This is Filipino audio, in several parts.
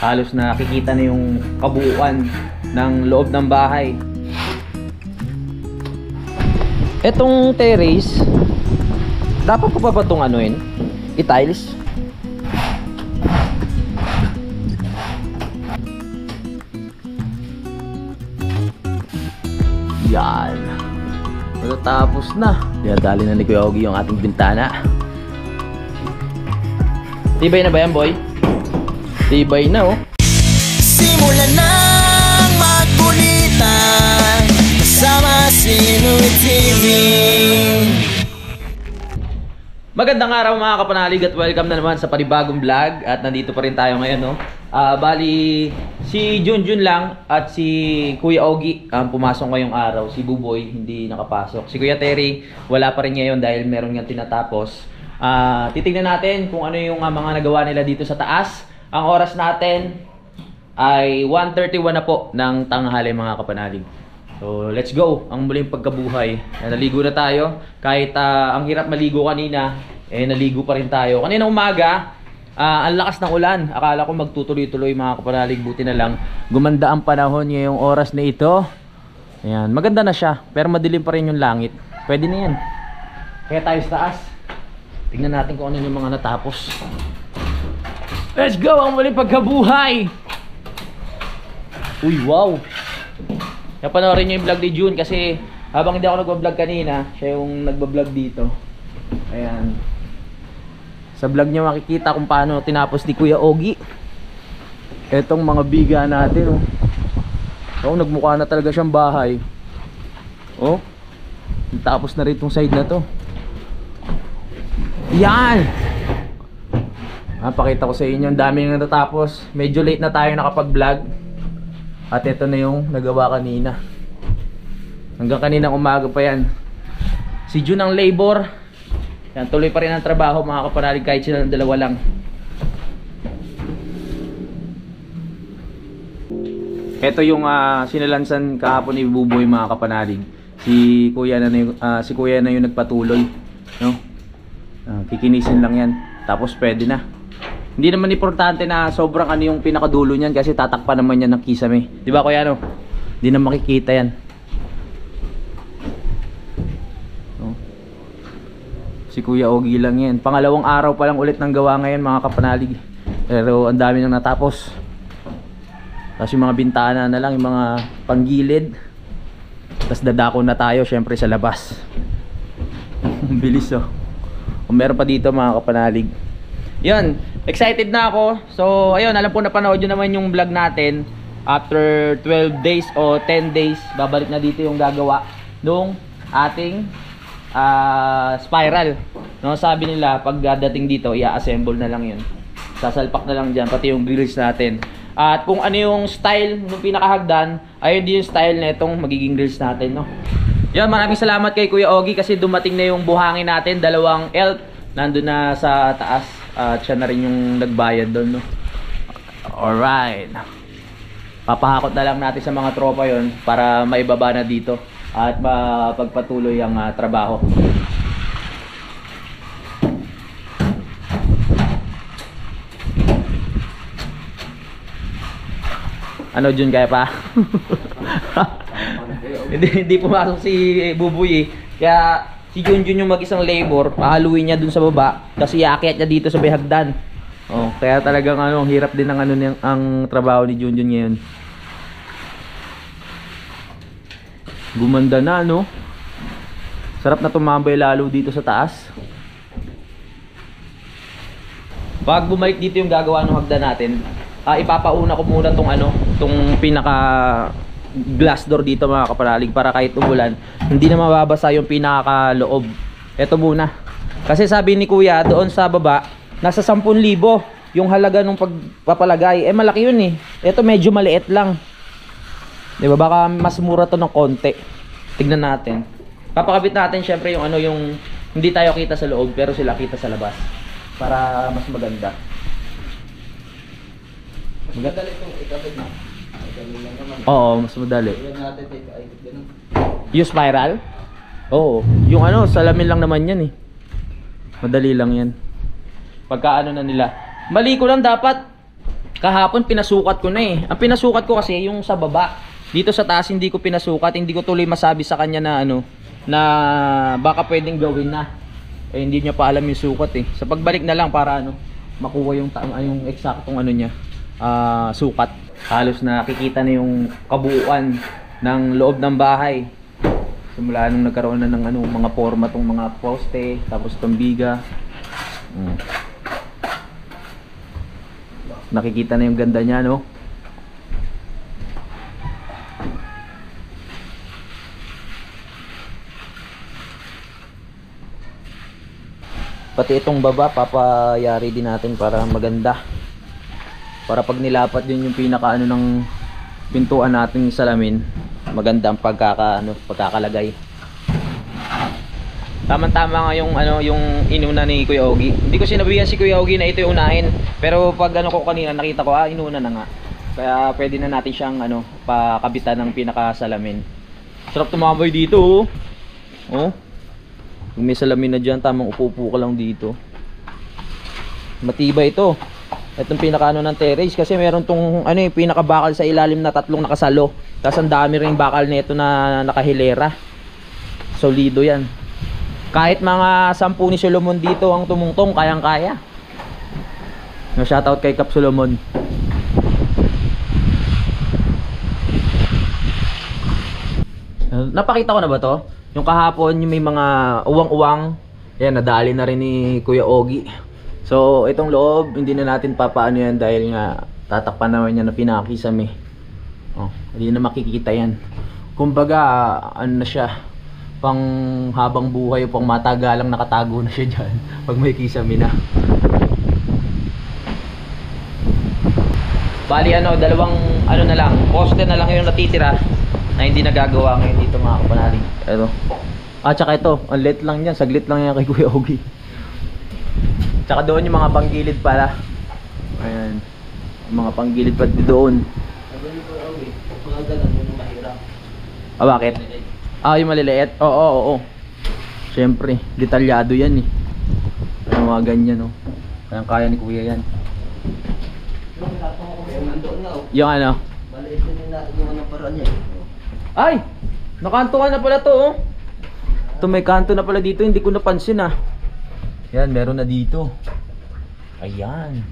Halos nakikita na yung kabuuan ng loob ng bahay. Etong terrace, dapat ko pa ba itong anuin? I-tiles? Yan. Matatapos na. Dali na ni Kuya Ogie yung ating bintana. Tibay na ba yan, boy? Tibay na, oh. Simulan ng magkulitan kasama si Nuy TV. Magandang araw mga kapanalig at welcome na naman sa panibagong vlog. At nandito pa rin tayo ngayon, no? Bali, si Junjun lang at si Kuya Ogie pumasok ngayong araw. Si Buboy hindi nakapasok. Si Kuya Terry wala pa rin ngayon dahil meron niyang tinatapos. Titignan natin kung ano yung mga nagawa nila dito sa taas. Ang oras natin ay 1:31 na po ng tanghali mga kapanalig. So let's go. Ang muling pagkabuhay. Naligo na tayo. Kahit ang hirap maligo kanina, naligo pa rin tayo. Kanina umaga, ang lakas ng ulan. Akala ko magtutuloy-tuloy mga kapanalig. Buti na lang gumanda ang panahon ngayong oras na ito. Ayan, maganda na siya. Pero madilim pa rin yung langit. Pwede na yan. Kaya tayo sa taas. Tignan natin kung ano yung mga natapos. Let's go! Ang muling pagkabuhay! Uy, wow! Napanoorin nyo yung vlog ni June kasi habang hindi ako nagbablog kanina, siya yung nagbablog dito. Ayan. Sa vlog niya makikita kung paano tinapos ni Kuya Ogie etong mga biga natin, oh. Oh, nagmukha na talaga siyang bahay. Oh. Tapos na rin itong side na to. Yan! Pakita ko sa inyo, ang dami nang natapos. Medyo late na tayo nakapag-vlog. At ito na yung nagawa kanina. Hanggang kaninang umaga pa yan. Si June ang labor. Yan, tuloy pa rin ang trabaho mga kapanalig kahit sila ng dalawa lang. Ito yung sinalansan kahapon ni Buboy mga kapanalig. Si Kuya na yung nagpatuloy, no? Kikinisin lang yan. Tapos pwede na. Hindi naman importante na sobrang ano yung pinakadulo niyan kasi tatakpan naman yan ng kisame. Di ba Kuya, no? Hindi na makikita yan. No? Si Kuya Ogie lang yan. Pangalawang araw pa lang ulit ng gawa ngayon mga kapanalig. Pero ang dami nang natapos. Tapos yung mga bintana na lang, yung mga panggilid. Tapos dadako na tayo syempre sa labas. Bilis, oh. Kung meron pa dito mga kapanalig. Yun, excited na ako. So ayun, alam po na panood nyo naman yung vlog natin. After 12 days o 10 days, babalik na dito yung gagawa nung ating spiral, no? Sabi nila pag dating dito, i-assemble na lang yun. Sasalpak na lang dyan, pati yung grills natin. At kung ano yung style nung pinakahagdan, ayun din yung style na itong magiging grills natin, no? Yan, maraming salamat kay Kuya Ogie kasi dumating na yung buhangin natin. Dalawang elf nandun na sa taas. At siya na rin yung nagbayad doon, no? Alright. Papahakot na lang natin sa mga tropa yon para maibaba na dito at mapagpatuloy ang trabaho. Ano Jun, kaya pa? hindi pumasok si Buboy, eh. Kaya si Junjun yung mag-isang labor, pahaluin niya dun sa baba kasi iakyat niya dito sa may hagdan. Oh, kaya talagang ang hirap din ng ang trabaho ni Junjun ngayon. Gumanda na, no? Sarap na tumambay lalo dito sa taas. Pag bumalik dito yung gagawa ng hagdan natin, ipapauna ko muna tong pinaka glass door dito mga kapanalig para kahit umulan hindi na mababasa yung pinakaloob. Ito muna kasi sabi ni Kuya doon sa baba nasa 10,000 yung halaga ng pagpapalagay. Malaki yun, eh. Ito medyo maliit lang, diba? Baka mas mura to ng konti. Tignan natin. Papakabit natin syempre yung yung hindi tayo kita sa loob pero sila kita sa labas para mas maganda. Maganda itong ikabit na. Oo, mas madali. Yung spiral? Oo. Yung salamin lang naman yan, eh. Madali lang yan. Pagka na nila. Mali ko lang dapat Kahapon pinasukat ko na eh. Ang pinasukat ko kasi yung sa baba. Dito sa taas hindi ko pinasukat. Hindi ko tuloy masabi sa kanya na ano, na baka pwedeng gawin na. Eh hindi niya pa alam yung sukat eh. Sa pagbalik na lang para ano, makuha yung eksaktong ano niya, sukat. Halos nakikita na yung kabuuan ng loob ng bahay. Simula nung nagkaroon na ng ano, mga forma tong mga poste, tapos tong biga. Nakikita na yung ganda niya, no? Pati itong baba, papayari din natin para maganda. Para pag nilapat din yung pinaka ano ng pintuan natin salamin, maganda ang pagkakalagay. Tama-tama nga yung ano, yung inuna ni Kuya Ogie. Hindi ko sinabihan si Kuya Ogie na ito yung unahin, pero pag ano ko kanina nakita ko, inuna na nga. Kaya pwede na natin siyang ano, pakabitan ng pinakasalamin. Sarap tumaboy dito, oh. Oh. Kung may salamin na diyan, tamang upo-upo ka lang dito. Matibay ito. Itong pinakaano ng terrace kasi meron tong ano, pinakabakal sa ilalim na tatlong nakasalo. Tapos ang dami ring bakal nito na nakahilera. Solido 'yan. Kahit mga 10 ni Solomon dito ang tumungtong, kayang-kaya. No, shoutout kay Kap Solomon. Napakita ko na ba to? Yung kahapon, yung may mga uwang-uwang. Yan, nadali na rin ni Kuya Ogie. So, itong loob, hindi na natin papaano yan dahil nga tatakpan naman niya na pinakisame. Oh, hindi na makikita yan. Kumbaga, ano na siya, pang habang buhay o pang matagalang nakatago na siya dyan pag may kisame na. Bali ano, dalawang ano na lang, poste na lang yung natitira na hindi nagagawa ngayon dito mga kapanalig. Ito. Tsaka ito, ang liit lang yan, saglit lang yan kay Kuya Ogie. Tsaka doon yung mga panggilid pala. Ayan. Yung mga panggilid pa doon. Mga ganun yung mahirap. Bakit? Yung maliliit? Oo. Siyempre, detalyado yan eh. Ano mga ganyan, no? Kaya ni Kuya yan. Yung ano? Maliit na yung ano paraan yan. Ay! Nakantuhan na pala to, oh. Ito may kanto na pala dito, hindi ko napansin ah. Yan, meron na dito. Ayan.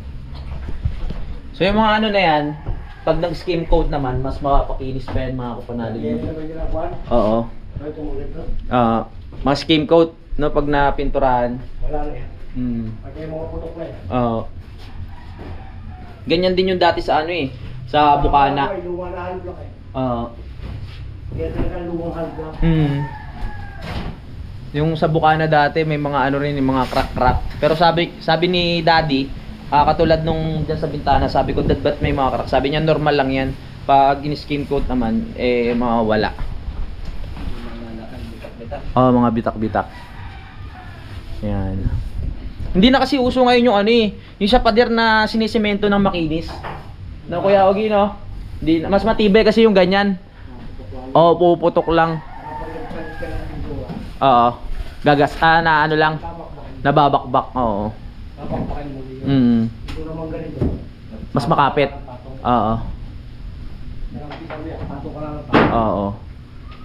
So yung mga ano na yan, pag nag-skim coat naman, mas mapapakinis pa yan mga kapanalig. Oo. Mga skim coat, no, pag napinturahan. Wala na yan. Pagkaya mga putok na yan. Oo. Ganyan din yung dati sa ano eh, sa Bukana. Oo. Yung sa Bukana dati may mga ano rin, yung mga crack-crack. Pero sabi ni Daddy, katulad nung dyan sa bintana, sabi ko, ba't may mga crack? Sabi niya normal lang yan. Pag in-skim coat naman, mawawala. Mga bitak-bitak. Yan. Hindi na kasi uso ngayon yung ano eh, yung sa pader na sinisemento ng makinis. No, Kuya Ogie, no? Hindi, mas matibay kasi yung ganyan. Puputok lang. Oo. Gagas, na ano lang. Nababakbak, oo. Mas makapit. Oo. Oo.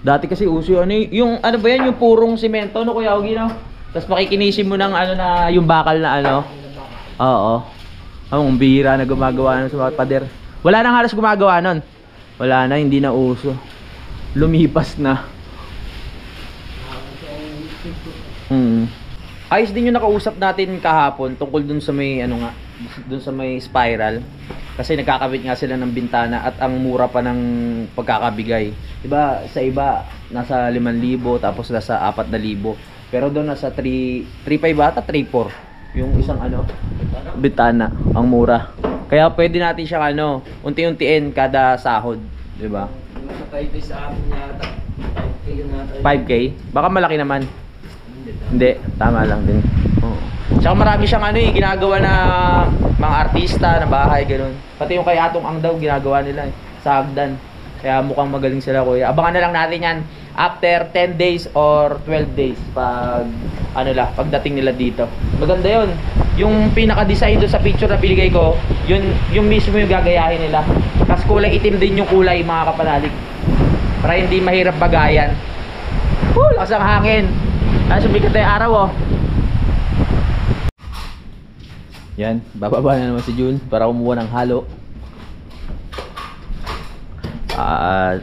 Dati kasi uso ano yung ano ba yan, yung purong semento, no Kuya Ogie, no? Tapos makikinisin mo ng ano na yung bakal na ano. Oo. Ang bihira na gumagawa ng sa pader. Wala nang halos gumagawa nun. Wala na, hindi na uso. Lumipas na. Ayos din yung nakausap natin kahapon tungkol dun sa may ano nga, dun sa may spiral. Kasi nagkakabit nga sila ng bintana at ang mura pa ng pagkakabigay. Diba sa iba nasa 5,000 tapos nasa 4,000. Pero doon nasa 3.5 ata, 3.4 yung isang ano, bintana, ang mura. Kaya pwede natin siyang ano, unti-untiin kada sahod, 'di ba? Sa Taipei sa amin yata 5K na. 5K? Baka malaki naman. Hindi, tama lang din. Oo. Tsaka marami siyang ano ginagawa na mga artista na bahay, ganoon. Pati yung kay Atong Ang daw ginagawa nila sa Hagdan. Kaya mukhang magaling sila, Kuya. Abangan na lang natin yan after 10 days or 12 days pag ano pagdating nila dito. Maganda 'yon. yung pinaka-design doon sa picture na binigay ko, yung mismo yung gagayahin nila. Tapos kulay itim din yung kulay, mga kapanalig. Para hindi mahirap bagayan. Lakas ang hangin. Ay, sumikat na yung araw, oh. Yan, bababa na naman si Jun para kumuha ng halo.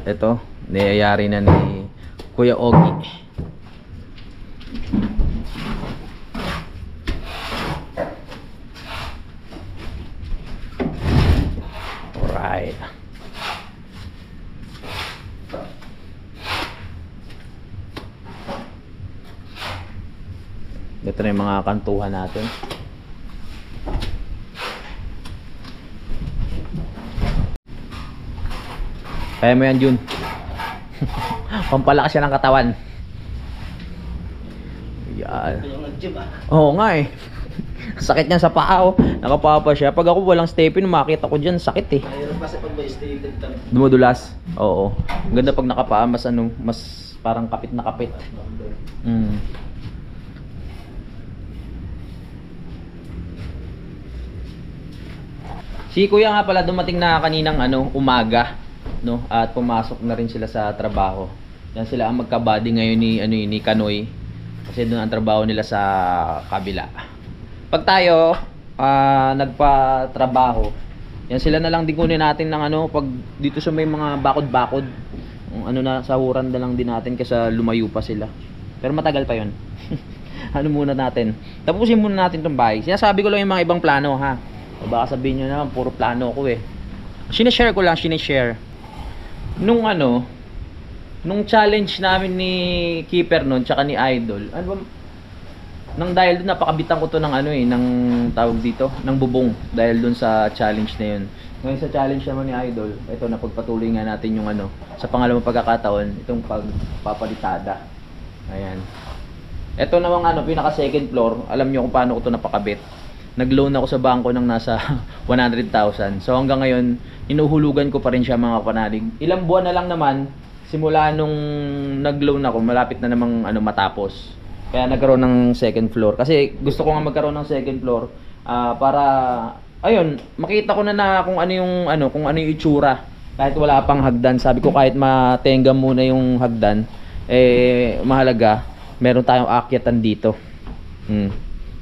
Ito, niyayari na ni Kuya Ogie. Alright. Ito na yung mga kantuhan natin. Kaya mo yan, Jun. Pampalakas siya ng katawan. Yan. Oo nga eh. Sakit niyan sa paa, oh. Nakapapa siya. Pag ako walang stepin, makita ko dyan, sakit eh. Mayroon kasi pag may stepin ka. Dumudulas. Oo. Ang ganda pag nakapaa, mas ano, mas parang kapit na kapit. Si Kuya nga pala dumating na kaninang umaga, no? At pumasok na rin sila sa trabaho. Yan sila ang magkabady ngayon ni Kanoy. Kasi doon ang trabaho nila sa kabila. Pag tayo nagpa-trabaho, yan sila na lang din kunin natin ng pag dito sa may mga bakod-bakod. Na sahuran na lang din natin kasi lumayo pa sila. Pero matagal pa 'yon. Muna natin. Tapusin muna natin 'tong bahay. Sinasabi ko lang yung mga ibang plano, ha. O baka sabihin niyo naman puro plano ko eh. Sinishare ko lang, nung nung challenge namin ni Keeper noon tsaka ni Idol. Nang dahil doon napakabitan ko to ng ng tawag dito, ng bubong dahil doon sa challenge na 'yun. Ngayon sa challenge naman ni Idol, ito napagpatuloy nga natin yung sa pangalawang pagkakataon, itong pagpapalitada. Ayan. Ito namang pinaka second floor, alam niyo kung paano ko to napakabit. Nag-loan ako sa bangko ng nasa 100,000. So hanggang ngayon, inuhulugan ko pa rin siya, mga kapanalig. Ilang buwan na lang naman simula nung nag-loan ako, malapit na namang matapos. Kaya nagkaroon ng second floor. Kasi gusto ko nga magkaroon ng second floor para ayun, makita ko na kung ano yung itsura. Kahit wala pang hagdan, sabi ko kahit matenga muna yung hagdan, mahalaga meron tayong aakyatan dito.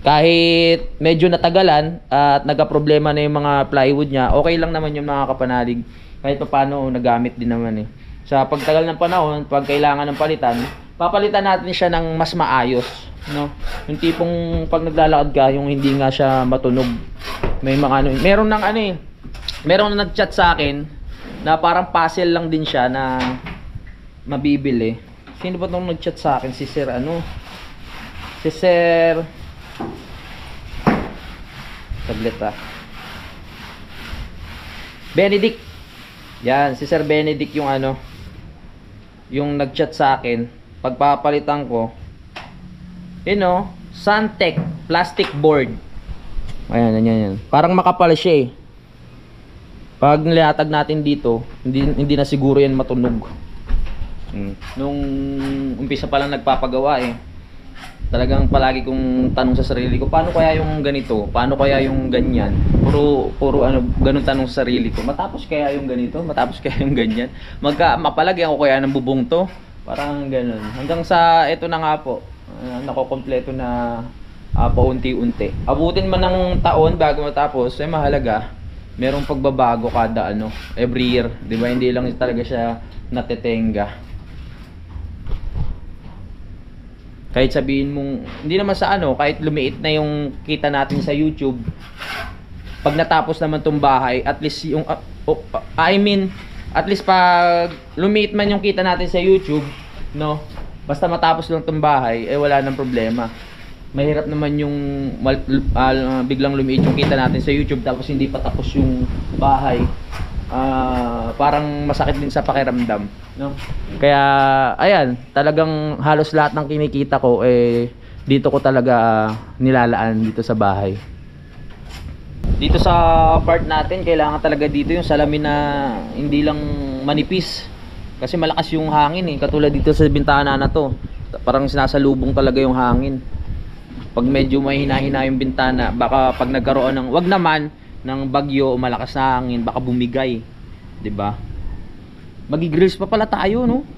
Kahit medyo natagalan at nagka-problema na yung mga plywood niya, okay lang naman yung mga kapanalig. Kahit paano nagamit din naman eh. Sa pagtagal ng panahon, pag kailangan ng palitan, papalitan natin siya ng mas maayos, no? Yung tipong pag naglalakad ka, yung hindi nga siya matunog. May mga meron nang nag-chat sa akin na parang puzzle lang din siya na mabibili. Sino ba tong nag-chat sa akin? Si Sir Si Sir Tablet Benedict. Yan, si Sir Benedict yung yung nag-chat sa akin. Pagpapalitan ko, Suntech plastic board. Ayan. Parang makapal siya eh. Pag nilatag natin dito, hindi na siguro yan matunog. Nung umpisa pa lang nagpapagawa eh, talagang palagi kong tanong sa sarili ko, paano kaya yung ganito? Paano kaya yung ganyan? Puro ganun tanong sa sarili ko. Matapos kaya yung ganito? Matapos kaya yung ganyan? Mapalagyan ko kaya ng bubong to? Parang ganun. Hanggang sa ito na nga po, nakokompleto na paunti-unti. Abutin man ng taon bago matapos, mahalaga merong pagbabago kada every year, 'di ba? Hindi lang talaga siya natetenga. Kahit sabihin mong hindi naman sa kahit lumiit na yung kita natin sa YouTube, pag natapos naman tong bahay, at least yung at least pag lumiit man yung kita natin sa YouTube, no? Basta matapos lang tong bahay, wala nang problema. Mahirap naman yung biglang lumiit yung kita natin sa YouTube tapos hindi pa tapos yung bahay. Parang masakit din sa pakiramdam, no? Kaya ayan, talagang halos lahat ng kinikita ko dito ko talaga nilalaan dito sa bahay. Dito sa part natin, kailangan talaga dito yung salamin na hindi lang manipis. Kasi malakas yung hangin eh. Katulad dito sa bintana na to, parang sinasalubong talaga yung hangin. Pag medyo mahina-hina yung bintana, baka pag nagkaroon ng, wag naman ng bagyo o malakas na hangin, baka bumigay, 'di ba? Magigrills pa pala tayo, no?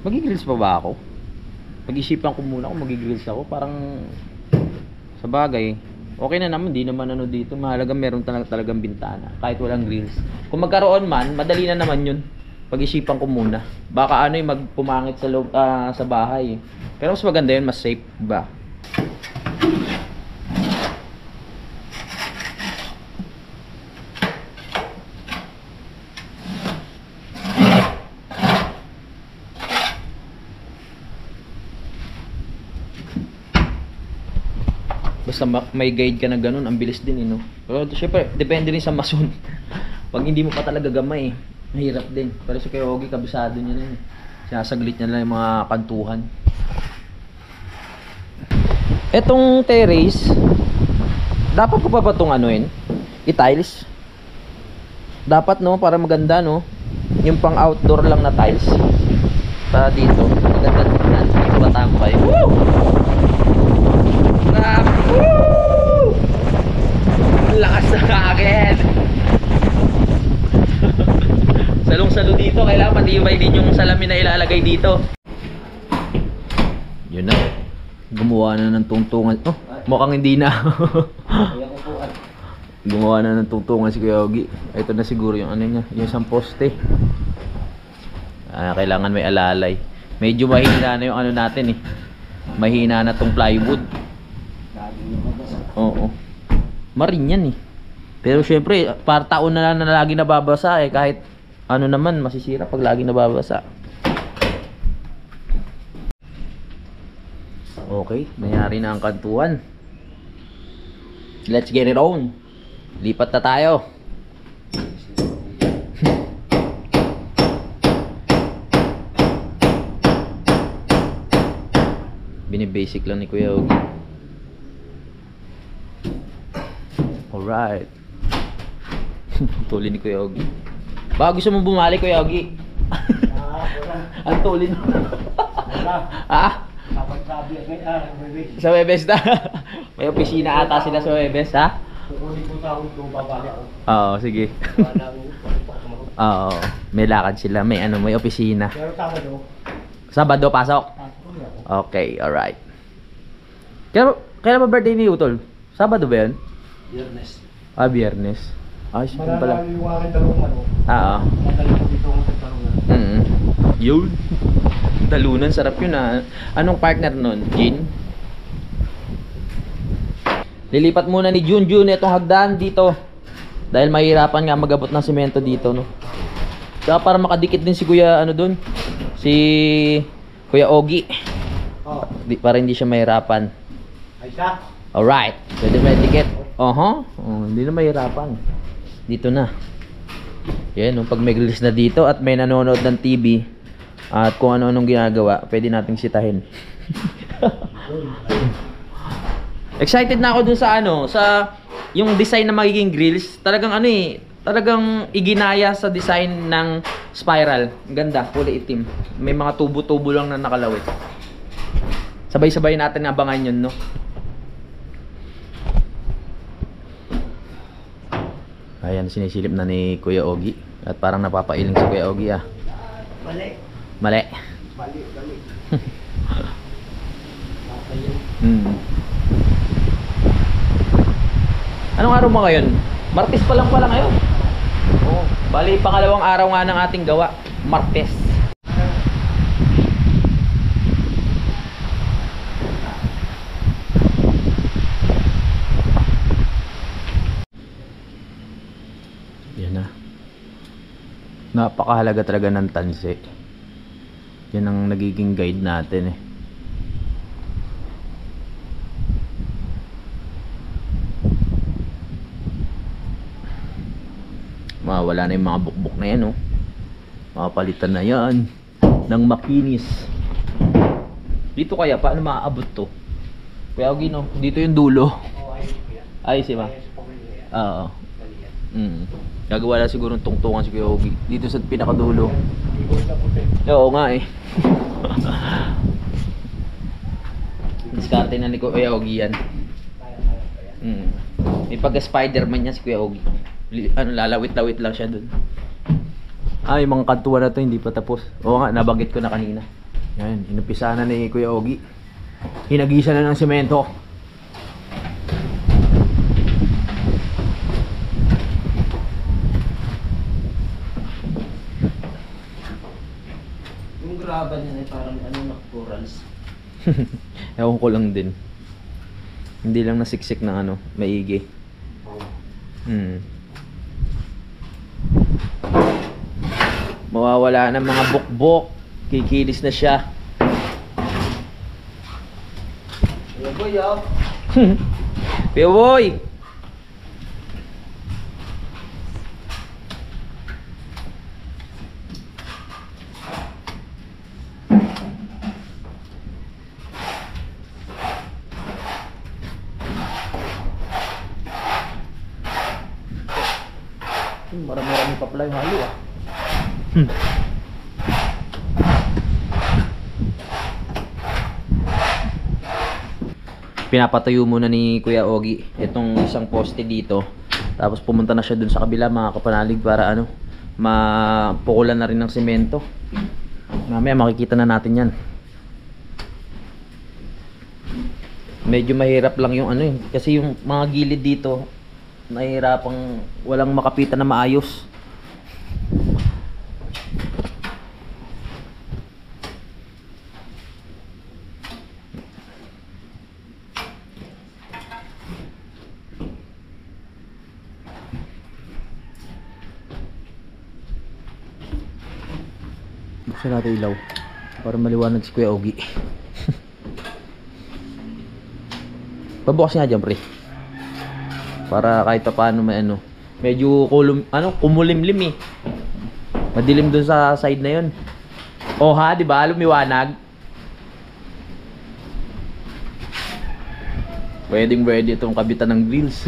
Magigrills pa ba ako? Pag-isipan ko muna kung magigrills ako, parang sa bagay, okay na naman, di naman ano dito, mahalaga meron talagang bintana kahit walang grills. Kung magkaroon man, madali na naman 'yun. Pag-isipan ko muna. Baka ano yung magpumangit sa loob, sa bahay. Pero mas maganda yun, mas safe ba? Basta may guide ka na ganun, ang bilis din, no? Pero syempre, depende rin sa mason. Pag hindi mo pa talaga gamay, mahirap din. Pero si Kuya Ogie, kabisado niya na yun. Sinasaglit niya lang yung mga kantuhan. Etong terrace, dapat ko pa ba itong anuin? I-tiles? Dapat, no? Para maganda, no? Yung pang outdoor lang na tiles. Para dito. Maganda tingnan. Dito ba tambay? Woo! Woo! Lakas na akin! Salong-salo dito, kailangan matibay din yung salamin na ilalagay dito. Yun na. Gumawa na ng tungtungan. Oh, mukhang hindi na. Gumawa na ng tungtungan si Kuya Ogie. Ito na siguro yung ano niya, yung isang poste. Kailangan may alalay. Medyo mahina na yung ano natin eh. Mahina na tong plywood. Oo. Marin yan eh. Pero syempre, para taon na lang na lagi nababasa eh. Kahit ano naman, masisira pag lagi nababasa. Okay, nangyari na ang kantuan. Let's get it on. Lipat na tayo. Bini-basic lang ni Kuya Ogie. Alright. Tuloy ni Kuya Ogie. Baka gusto mong bumalik, Kuya Ogie. Ang tulin. Ah? Sa Webes na. May opisina ata sila sa Webes, ha? Oo, sige. Oo, may lakad sila. May ano, may opisina. Sabado pasok? Okay, alright. Kailan ba birthday ni Utol? Sabado ba yun? Biyernes. Ah, Biyernes. Ay, siya pala. Oo. Yun. Talunan, sarap yun ah. Anong partner nun? Gin? Lilipat muna ni Junjun itong hagdan dito. Dahil mahirapan nga magabot ng semento dito, no? Saka para makadikit din si Kuya, ano dun? Si Kuya Ogie. Oh. Para hindi siya mahirapan. Alright. Pwede may dikit. Hindi na mahirapan. Dito na. Yan, no? Pag may release na dito at may nanonood ng TV at kung ano-anong ginagawa, pwede nating sitahin. Excited na ako dun sa ano, sa yung design na magiging grills. Talagang ano eh, talagang iginaya sa design ng spiral. Ganda, kulay itim. May mga tubo-tubo lang na nakalawit. Sabay-sabay natin abangan yun, no? Ayan, sinisilip na ni Kuya Ogie. At parang napapailing si Kuya Ogie ah. Mali. Mali. Mali. Anong araw mo ngayon? Martes pa lang pala ngayon. Oh, bali pangalawang araw nga ng ating gawa. Martes. Yan na. Napakahalaga talaga ng tanse. Yan ang nagiging guide natin eh. Mawala na yung mga bukbok na yan, oh. Mapalitan na yan ng makinis. Dito kaya paano maaabot to? Kaya no, dito yung dulo. Ay, si ma. Oo. Gagawa na siguro ng tungtungan si Kuya Ogie dito sa pinakadulo. Oo nga eh. Diskarte na ni Kuya Ogie yan. May pagka-Spider-Man yan si Kuya Ogie. Lalawit-lawit lang siya dun. Yung mga kantuan na to hindi pa tapos. Oo nga, nabanggit ko na kanina. Yan, inumpisa na ni Kuya Ogie. Hinagisa na ng semento. Yung graba niya ay parang corals. Ewan ko lang din. Hindi lang nasiksik ng maigi. Mawawala ng mga bukbok. Kikilis na siya. Kuya Boy, ah. Kuya Boy! Marami-rami pa pala yung halo, ah. Pinapatayo muna ni Kuya Ogie itong isang poste dito. Tapos pumunta na siya dun sa kabila, mga kapanalig, para mapukulan na rin ng semento. Mamaya makikita na natin yan. Medyo mahirap lang yung kasi yung mga gilid dito nahihirapang walang makapitan na maayos. Buksan natin ilaw para maliwanag si Kuya Ogie. Pabukas nga dyan, pre, para kahit pa paano may medyo kumulimlim eh. Madilim dun sa side na yun. Oh ha, di ba? Lumiwanag. Pwedeng pwede itong kabitan ng grills.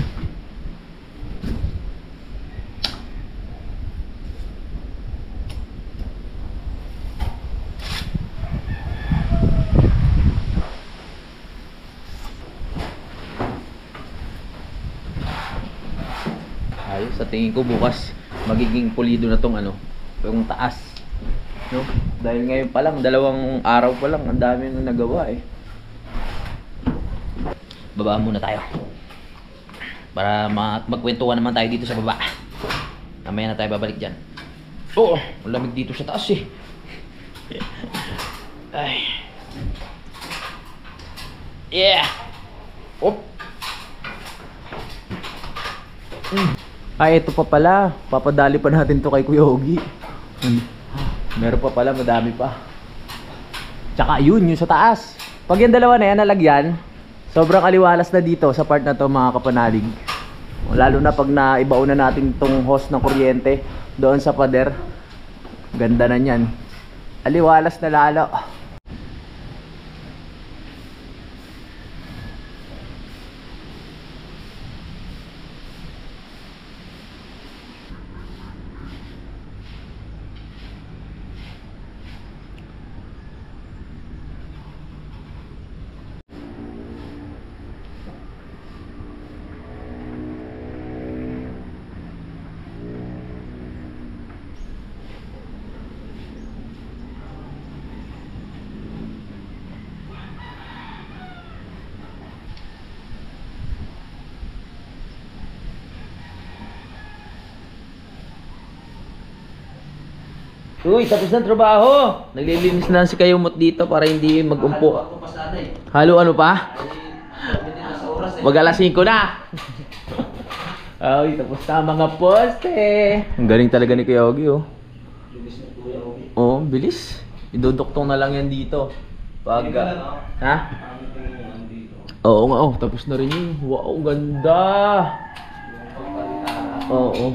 Ayos, sa tingin ko bukas magiging pulido na tong yung taas, no? Dahil ngayon pa lang, 2 araw pa lang, ang dami nang nagawa eh. Baba muna tayo para magkwentuhan naman tayo dito sa baba. Mamaya na tayo babalik dyan. Oo, malamig dito sa taas eh. Ay. Yeah. Op. Ay, ito pa pala. Papadali pa natin to kay Kuya Ogie. Meron pa pala, madami pa. Tsaka yun, yung sa taas. Pag yung dalawa na yan nalagyan, sobrang aliwalas na dito sa part na to, mga kapanalig. Lalo na pag naibaon na natin tong hose ng kuryente doon sa pader. Ganda na yan. Aliwalas na lalo. Uy, tapos na trabaho. Naglilinis na si Kayumot dito para hindi mag-umpo. Halo ano pa? Mag alas 5 na. Ay, tapos na mga poste. Ang galing talaga ni Kuya Ogie, oh. Oo, bilis. Idodoktong na lang yan dito. Pag ha? Oo nga, oh. Tapos na rin yun. Wow, ganda. Oo.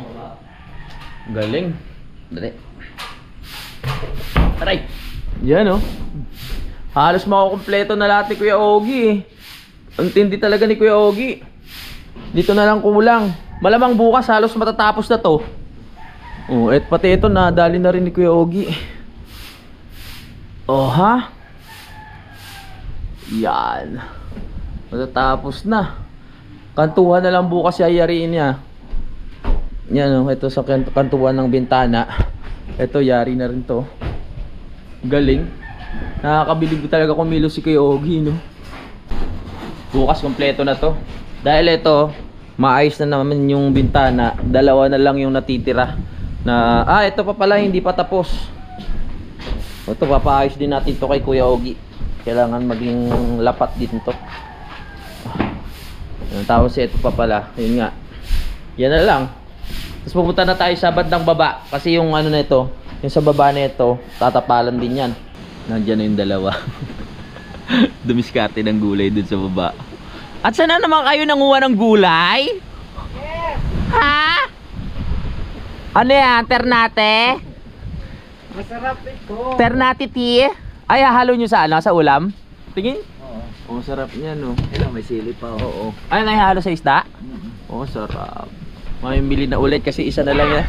Galing. Dali. Aray! Yan, oh. Halos makukumpleto na lahat ni Kuya Ogie eh. Ang tindi talaga ni Kuya Ogie. Dito na lang kulang. Malamang bukas halos matatapos na to. Oh, et pati ito nadali na rin ni Kuya Ogie. Oh, ha? Yan. Matatapos na. Kantuhan na lang bukas yayariin niya. Yan ito sa kantuhan ng bintana. Ito yari na rin to. Galing. Nakakabilib talaga kumilos si Kuya Ogie, no? Bukas kompleto na to. Dahil ito, maayos na naman yung bintana. Dalawa na lang yung natitira. Ito pa pala, hindi pa tapos. Ito, papaayos din natin to kay Kuya Ogie. Kailangan maging lapat din to. Tapos ito pa pala, yun nga. Yan na lang. Tapos pupunta na tayo sa bandang baba. Kasi yung ano na ito, yung sa baba na ito, tatapalan din yan. Nandiyan na yung dalawa. Dumiskarte ng gulay dun sa baba. At sana naman kayo nanguha ng gulay? Yes. Ha? Ano yan? Ternate? Masarap ito. Ternate tea? Ay, halo nyo sa ano? Sa ulam? Tingin? Oo. Oh, sarap niyan, no? Ayun, may sili pa. Oo. Ay, nahihalo sa isda? Oo, sarap. Mamimili na ulit kasi isa na lang yan.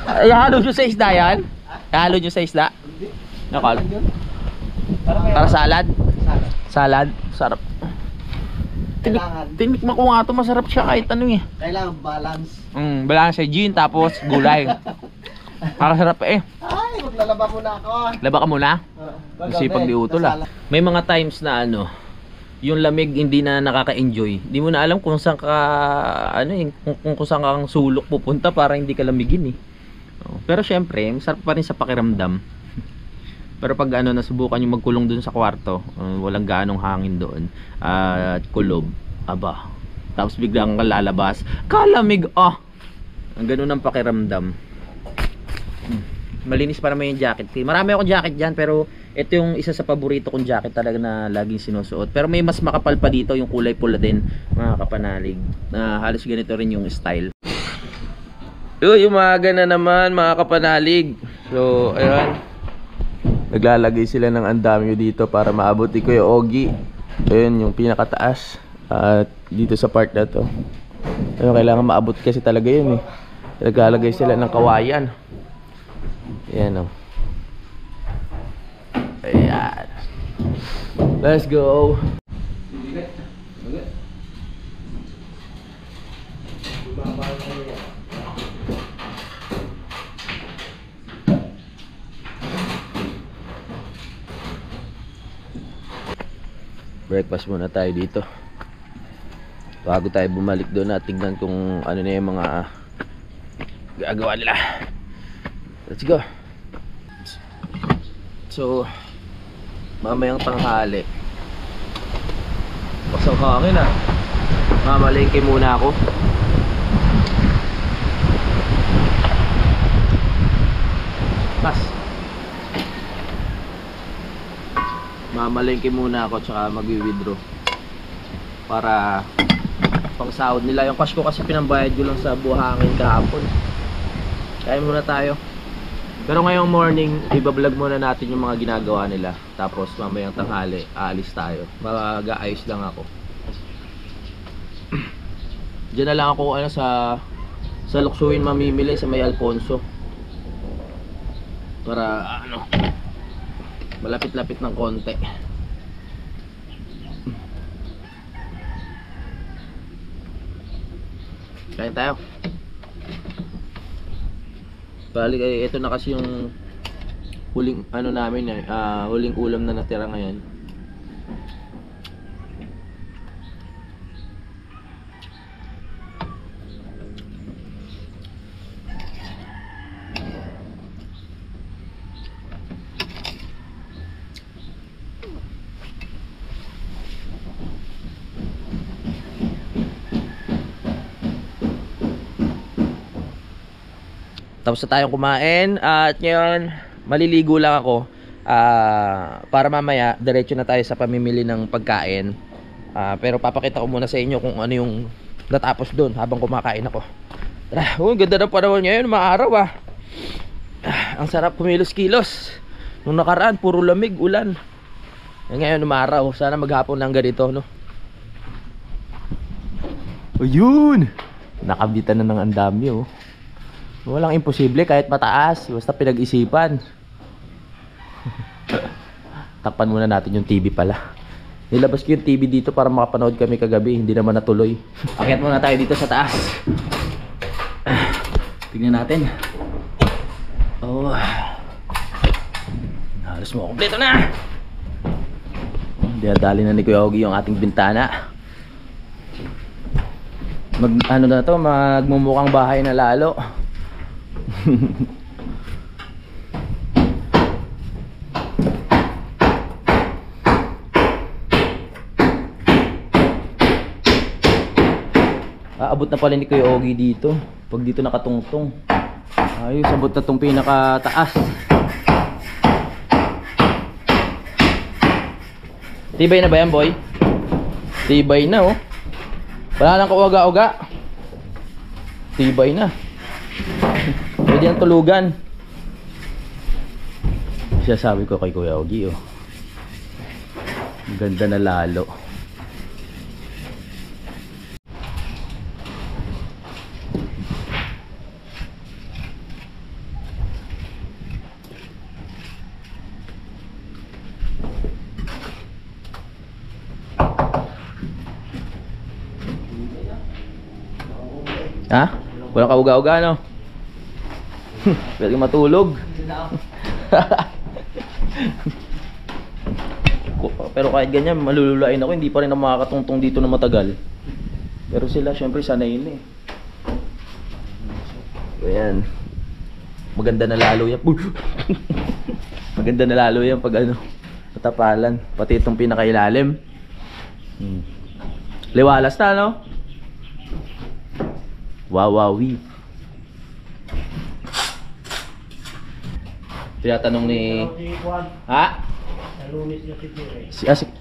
Ay, halo nyo sa isda yan? Halo nyo sa isda? Nakal. Para salad? Salad? Sarap. Tinikman ko nga ito, masarap siya kahit ano eh. Kailangan balance. Balance gin tapos gulay. Sarap eh. Ay, maglalaba muna ako. Laba ka muna? Kasi pag diutol May mga times na ano, yung lamig hindi na nakaka-enjoy. Hindi mo na alam kung saan ka kung saan kang sulok pupunta para hindi ka lamigin eh. Pero syempre, masarap pa rin sa pakiramdam. Pero pag nasubukan yung magkulong dun sa kwarto, walang gaanong hangin doon at kulob, aba. Tapos biglang lalabas, kalamig ang ganun ang pakiramdam. Malinis para may yung jacket. Marami akong jacket dyan, pero ito yung isa sa paborito kong jacket talaga na laging sinusuot. Pero may mas makapal pa dito, yung kulay pula din, mga kapanalig. Halos ganito rin yung style. Umaga na naman mga kapanalig. So, ayun. Naglalagay sila ng andamyo dito para maabot ni Kuya Ogie. Ayun yung pinakataas. At dito sa part na to, ayun, kailangan maabot kasi talaga yun eh. Naglalagay sila ng kawayan. Ayan o. Ayan. Let's go. Breakfast muna tayo dito bago tayo bumalik doon at tignan kung ano na yung mga gagawa nila. Let's go. So mamayang tanghali, pasang hangin mamalengke muna ako. Mamalengke muna ako tsaka mag-withdraw para pang sahod nila. Yung cash ko kasi pinambayad ko lang sa buhangin kahapon. Kaya muna tayo. Pero ngayong morning, ibablog muna natin yung mga ginagawa nila. Tapos mamayang tanghali, aalis tayo. Mag-aayos lang ako. Diyan na lang ako sa Luksuin mamimili sa May Alfonso. Para malapit-lapit ng konti. Kain tayo. Balik ito na kasi yung huling namin huling ulam na natira ngayon. Tapos na tayong kumain at ngayon maliligo lang ako para mamaya diretso na tayo sa pamimili ng pagkain. Pero papakita ko muna sa inyo kung ano yung natapos doon habang kumakain ako. Tara, ganda ng panahon ngayon, maaraw ang sarap kumilos-kilos. Nung nakaraan puro lamig, ulan. Ngayon maaraw, sana maghapon lang ganito, no? Ayun! Nakabitan na ng andamyo. Walang imposible kahit mataas, basta pinag-isipan. Takpan muna natin yung TV pala. Nilabas ko yung TV dito para makapanood kami kagabi. Hindi naman natuloy. Akyat muna tayo dito sa taas. Tingnan natin. Oh. Halos mo kompleto na. Dali na ni Kuya Ogie yung ating bintana. Ano na to, magmumukhang bahay na lalo. Aabot na pala ni Kuya Ogie dito. Pag dito nakatungtong. Ayos, abot na tong pinakataas. Tibay na ba yan, boy? Tibay na, oh. Wala nang kauga-uga. Tibay na. Pwede ang tulugan. Siya sabi ko kay Kuya Ogie, oh. Ganda na lalo. Ha? Walang kauga-uga, no? Pwede matulog. Pero kahit ganyan, malululain ako. Hindi pa rin ako makakatungtong dito na matagal. Pero sila, syempre, sanay na eh. Ayan. Maganda na lalo yan. Maganda na lalo yan pag ano, matapalan. Pati itong pinakailalim. Liwalas na, no? Wawawi. Tinatanong ni... Ha? Sa Lunes na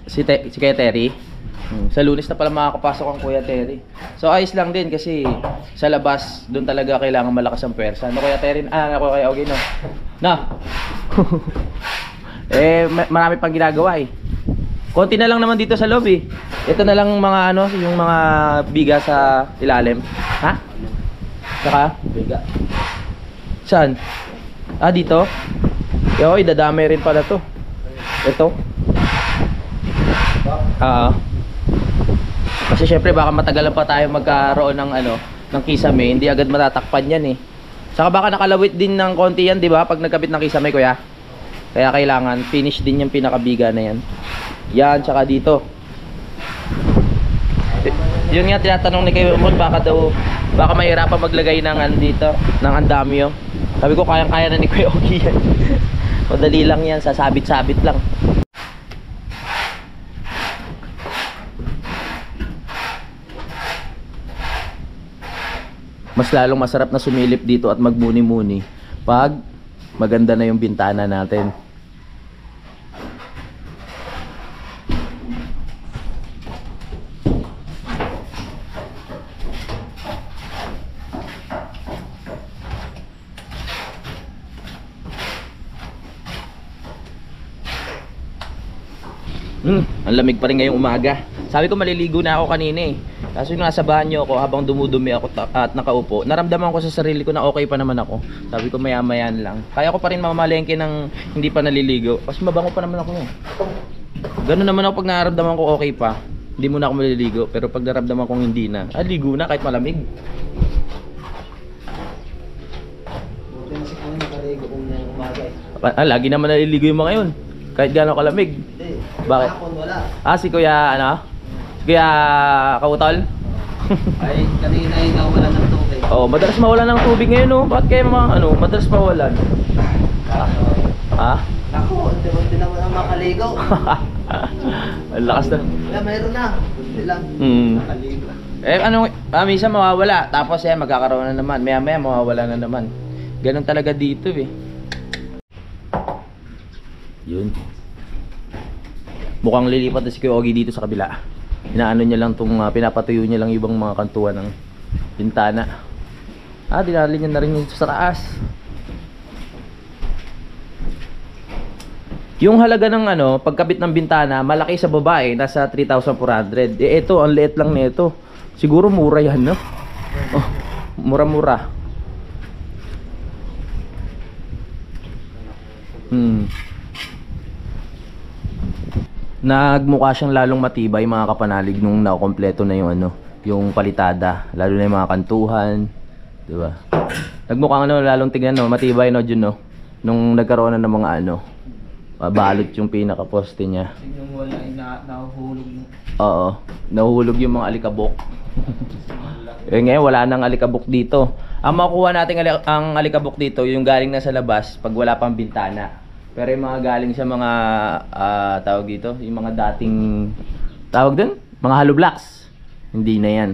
Si Kuya Terry? Sa Lunes na pala makakapasok ang Kuya Terry. So ayos lang din kasi sa labas, doon talaga kailangan malakas ang pwersa. Ano Kuya Terry? Ako Kuya Ogie, no? Na? Marami pang ginagawa eh. Konti na lang naman dito sa loob eh. Ito na lang mga ano, yung mga biga sa ilalim. Ha? Saka? Biga. Saan? Dito? Yo, idadamay rin pala to. Ito. Kasi syempre baka matagalan pa tayo magkaroon ng ano, ng kisame, hindi agad matatakpan yan eh. Saka baka nakalawit din ng konti yan, 'di ba? Pag nagkabit ng kisame, kuya. Kaya kailangan finish din yung pinakabiga na yan. Yan, tsaka dito. Yun nga tinatanong ni Kuya Umon, baka mahirapan maglagay ng dito, ng andamyo. Sabi ko kayang-kaya na ni Kuya Ogie yan. Madali lang yan, sasabit-sabit lang. Mas lalong masarap na sumilip dito at magmuni-muni pag maganda na yung bintana natin. Ang lamig pa rin ngayong umaga. Sabi ko maliligo na ako kanina eh. Kaso yung nasa banyo ako habang dumudumi ako at nakaupo, naramdaman ko sa sarili ko na okay pa naman ako. Sabi ko maya-mayan lang. Kaya ko pa rin mamalengke ng hindi pa naliligo. Kasi mabango pa naman ako eh. Ganun naman ako pag nararamdaman ko okay pa. Hindi muna ako maliligo. Pero pag nararamdaman kong hindi na, ligo na kahit malamig. Buti na si Kuya nakaligo kung umaga eh. Lagi naman naliligo yung mga yun. Kahit gano'ng kalamig. Hindi. Bakit? Kahapon wala. Si Kuya ano? Si Kuya Kautol? Ay, kanina ay nawala ng tubig. Oh, madalas mawalan ng tubig ngayon, no? Bakit kayo mga ano, madalas mawalan? Ako, hindi naman ang makaligo. Ang lakas na. Wala, mayroon na. Hindi lang. Nakaligo. Minsan mawawala. Tapos magkakaroon na naman. Maya-maya mawawala na naman. Ganun talaga dito eh. Yun. Mukhang lilipat na si Kuya Ogie dito sa kabila. Inaano niya lang itong pinapatuyo niya lang ibang mga kantuan ng bintana. Dinali niya na rin yung sa taas. Yung halaga ng pagkabit ng bintana, malaki sa babae, nasa 3,400. Ito, ang liit lang nito. Siguro mura yan, no? Oh, mura-mura. nagmukha siyang lalong matibay mga kapanalig nung nakompleto na yung ano, yung palitada, lalo na yung mga kantuhan, 'di ba? Nagmukha ano lalong tingnan no, matibay no Jun no. Nung nagkaroon na ng mga ano, balot yung pinaka-poste niya. Yung wala nahuhulog mo. Oo, nahuhulog yung mga alikabok. Eh ngayon wala nang alikabok dito. Ang makukuha natin ang alikabok dito, yung galing na sa labas pag wala pang bintana. Pero yung mga galing sa mga tawag dito, yung mga dating tawag dun, mga hollow blocks. Hindi na yan.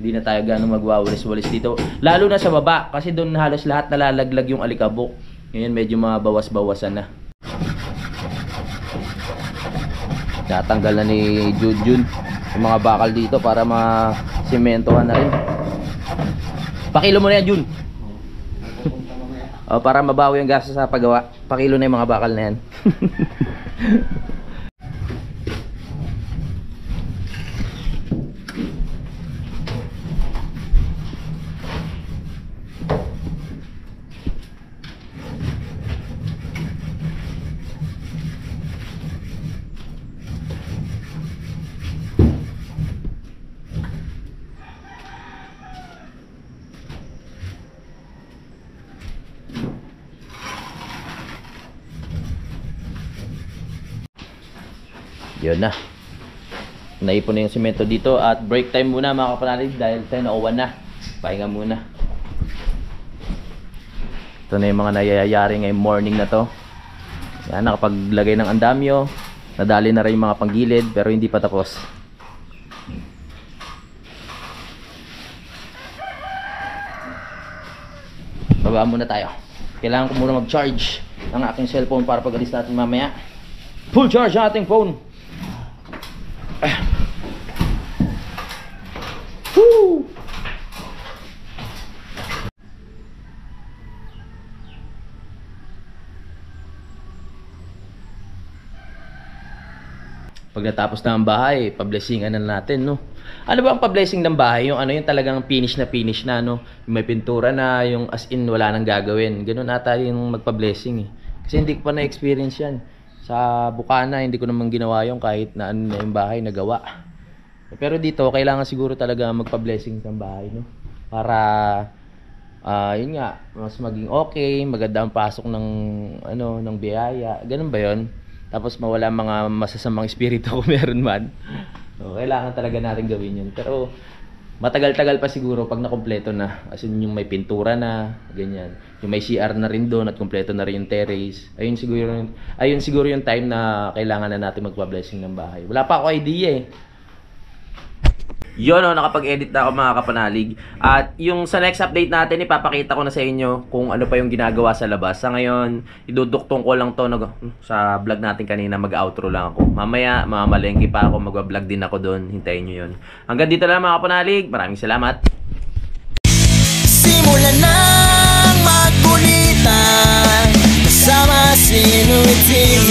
Hindi na tayo gano'ng magwawalis-walis dito. Lalo na sa baba kasi doon halos lahat nalalaglag yung alikabok. Ngayon medyo mabawas-bawasan na. Natanggal na ni Junjun yung mga bakal dito para ma-sementohan na rin. Pakilo mo na yan, Jun. O, para mabawi ang gastos sa paggawa. Pakilo na yung mga bakal na yan. Yun na. Naipon na yung semento dito at break time muna mga kapanalig dahil 10:01 na. Pahinga muna. Ito na yung mga nangyayari ngayong morning na to. Yan, nakapaglagay ng andamyo. Nadali na rin yung mga panggilid pero hindi pa tapos. Baba muna tayo. Kailangan ko muna mag-charge ang aking cellphone para pag-alis natin mamaya. Full charge ang ating phone. Woo! Pag natapos na ang bahay, pa-blessingan na natin, no? Ano ba ang pa-blessing ng bahay? Yung ano yung talagang finish na, no? Yung may pintura na, yung as in wala nang gagawin. Ganun ata yung magpa-blessing eh. Kasi hindi ko pa na-experience yan. Sa Bukana, hindi ko naman ginawa yung kahit na ano na yung bahay nagawa. Pero dito, kailangan siguro talaga magpa-blessing ng bahay, no? Para, yun nga, mas maging okay, maganda ang pasok ng, ano, ng biyaya. Ganun ba yun? Tapos mawala mga masasamang espiritu kung meron man. So, kailangan talaga natin gawin yun. Pero, matagal-tagal pa siguro pag nakompleto na. As in, yung may pintura na, ganyan. Yung may CR na rin doon at kompleto na rin yung terrace. Ayun siguro yung time na kailangan na natin magpa-blessing ng bahay. Wala pa ako idea eh. Yun, nakapag-edit na ako mga kapanalig. At yung sa next update natin, ipapakita ko na sa inyo kung ano pa yung ginagawa sa labas. Sa ngayon, iduduktong ko lang to sa vlog natin kanina, mag-outro lang ako. Mamaya, mamamalengke pa ako, mag-vlog din ako doon. Hintayin nyo yun. Hanggang dito lang mga kapanalig. Maraming salamat. Simulan ng magkulitan kasama si Louie TV.